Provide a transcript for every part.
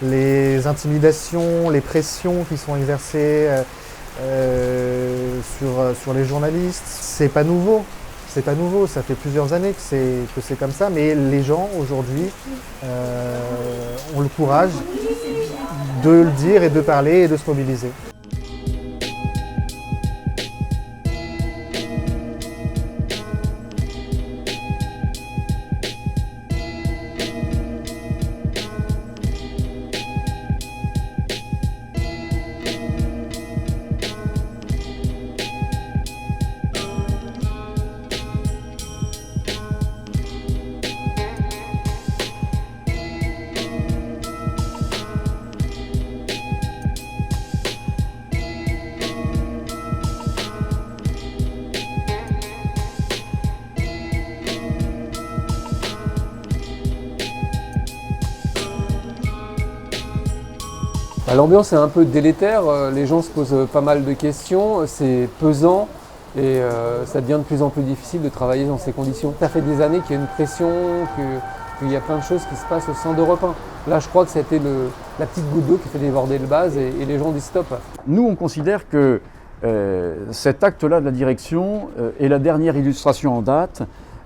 les intimidations, les pressions qui sont exercées sur les journalistes. C'est pas nouveau. C'est pas nouveau, ça fait plusieurs années que c'est comme ça, mais les gens aujourd'hui ont le courage de le dire et de parler et de se mobiliser. L'ambiance est un peu délétère, les gens se posent pas mal de questions, c'est pesant et ça devient de plus en plus difficile de travailler dans ces conditions. Ça fait des années qu'il y a une pression, qu'il y a plein de choses qui se passent au sein d'Europe 1. Là, je crois que c'était la petite goutte d'eau qui fait déborder le vase et les gens disent stop. Nous, on considère que cet acte-là de la direction est la dernière illustration en date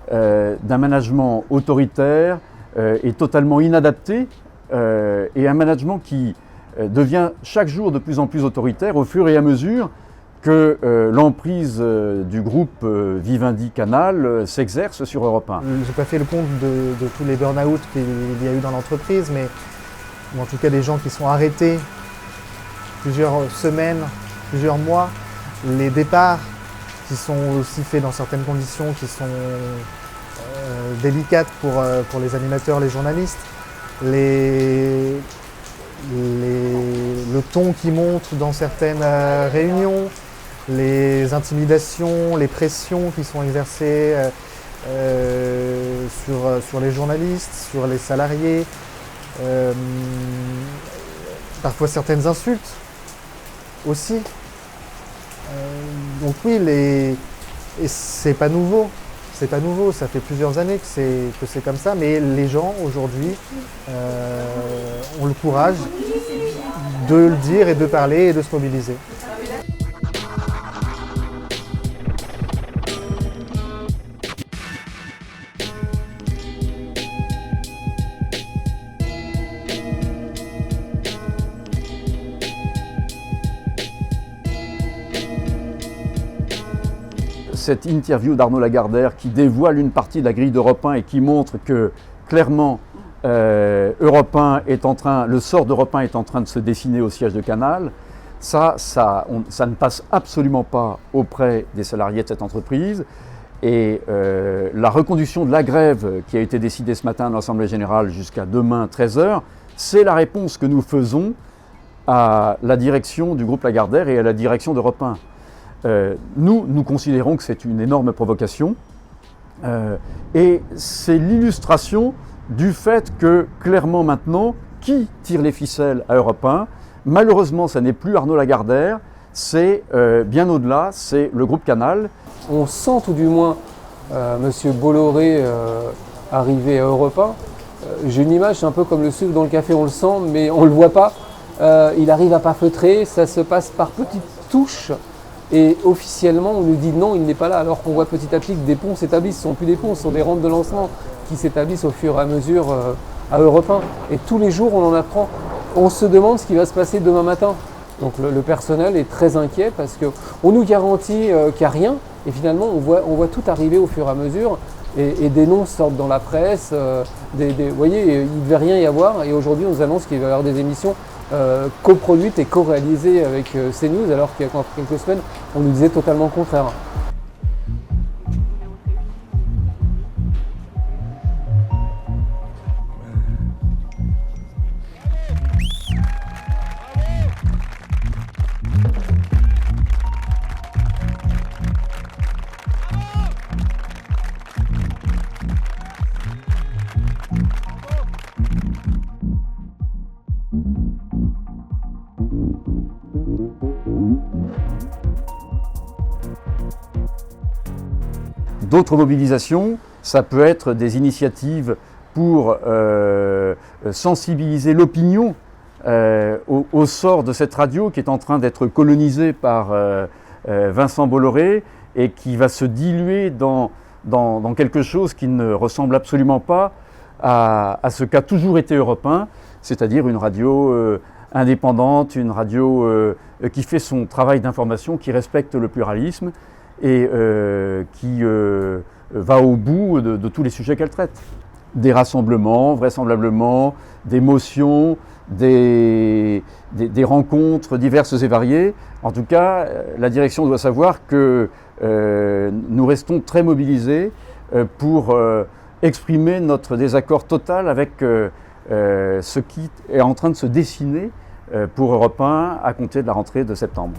d'un management autoritaire et totalement inadapté et un management qui devient chaque jour de plus en plus autoritaire au fur et à mesure que l'emprise du groupe Vivendi Canal s'exerce sur Europe 1. Je n'ai pas fait le compte de tous les burn-out qu'il y a eu dans l'entreprise, mais en tout cas des gens qui sont arrêtés plusieurs semaines, plusieurs mois, les départs qui sont aussi faits dans certaines conditions qui sont délicates pour les animateurs, les journalistes, le ton qui monte dans certaines réunions, les intimidations, les pressions qui sont exercées sur les journalistes, sur les salariés, parfois certaines insultes aussi. Donc oui, et c'est pas nouveau. C'est pas nouveau, ça fait plusieurs années que c'est comme ça, mais les gens aujourd'hui ont le courage de le dire et de parler et de se mobiliser. Cette interview d'Arnaud Lagardère qui dévoile une partie de la grille d'Europe 1 et qui montre que clairement Europe 1 est en train, le sort d'Europe 1 est en train de se dessiner au siège de Canal, ça ne passe absolument pas auprès des salariés de cette entreprise. Et la reconduction de la grève qui a été décidée ce matin à l'Assemblée Générale jusqu'à demain 13h, c'est la réponse que nous faisons à la direction du groupe Lagardère et à la direction d'Europe 1. Nous considérons que c'est une énorme provocation et c'est l'illustration du fait que clairement maintenant, qui tire les ficelles à Europe 1, malheureusement ça n'est plus Arnaud Lagardère, c'est bien au-delà, c'est le groupe Canal. On sent tout du moins Monsieur Bolloré arriver à Europe 1. J'ai une image, c'est un peu comme le sucre dans le café, on le sent mais on ne le voit pas. Il arrive à pas feutrer, ça se passe par petites touches. Et officiellement, on nous dit non, il n'est pas là, alors qu'on voit petit à petit que des ponts s'établissent. Ce ne sont plus des ponts, ce sont des rampes de lancement qui s'établissent au fur et à mesure à Europe 1. Et tous les jours, on en apprend. On se demande ce qui va se passer demain matin. Donc le personnel est très inquiet parce qu'on nous garantit qu'il n'y a rien. Et finalement, on voit tout arriver au fur et à mesure. Et des noms sortent dans la presse. Vous voyez, il ne devait rien y avoir. Et aujourd'hui, on nous annonce qu'il va y avoir des émissions coproduite et co-réalisée avec CNews, alors qu'il y a quelques semaines, on nous disait totalement le contraire. D'autres mobilisations, ça peut être des initiatives pour sensibiliser l'opinion au sort de cette radio qui est en train d'être colonisée par Vincent Bolloré et qui va se diluer dans quelque chose qui ne ressemble absolument pas à ce qu'a toujours été Europe 1, c'est-à-dire une radio indépendante, une radio qui fait son travail d'information, qui respecte le pluralisme et qui va au bout de tous les sujets qu'elle traite. Des rassemblements, vraisemblablement, des motions, des rencontres diverses et variées. En tout cas, la direction doit savoir que nous restons très mobilisés pour exprimer notre désaccord total avec ce qui est en train de se dessiner pour Europe 1 à compter de la rentrée de septembre.